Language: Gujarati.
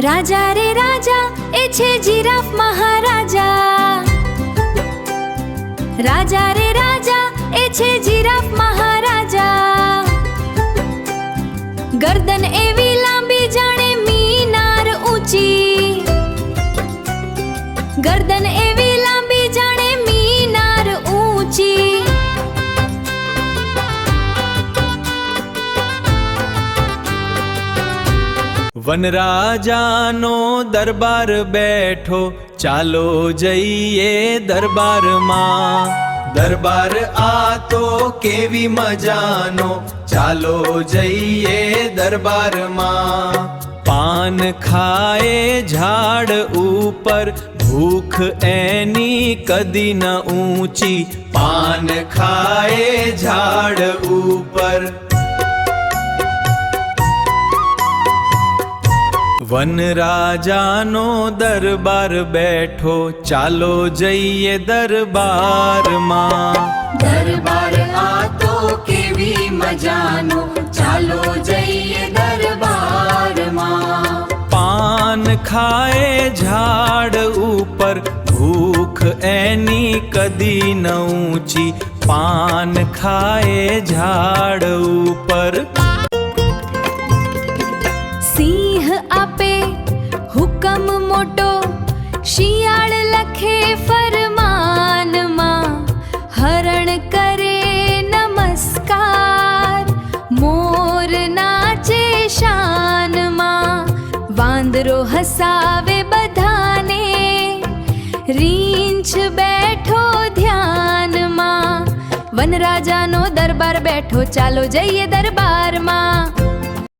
રાજા રે રાજા એ છે જીરાફ મહારાજા। રાજા રે રાજા એ છે જીરાફ મહારાજા। ગરદન એવી લાંબી જાણે મીનાર ઊંચી। ગરદન એવી લાંબી જાણે મીનાર ઊંચી। વનરાજાનો દરબાર બેઠો, ચાલો જઈએ દરબારમાં। દરબાર આ તો કેવી મજાનો, ચાલો જઈએ દરબારમાં। પાન ખાએ ઝાડ ઉપર, ભૂખ એની કદી ન ઊંચી। પાન ખાએ ઝાડ ઉપર। વનરાજાનો દરબાર બેઠો, ચાલો જઈએ દરબારમાં। દરબાર આ તો કેવી મજાનો, ચાલો જઈએ દરબારમાં। પાન ખાએ ઝાડ ઉપર, ભૂખ એની કદી ન ઊંચી। પાન ખાએ ઝાડ ઉપર। સિંહ આપે હુકમ મોટો, શિયાળ લખે ફરમાનમાં। હરણ કરે નમસ્કાર, મોર નાચે શાનમાં। વાંદરો હસાવે બધાને, રીંછ બેઠો ધ્યાનમાં। વનરાજાનો દરબાર બેઠો, ચાલો જઈએ દરબારમાં।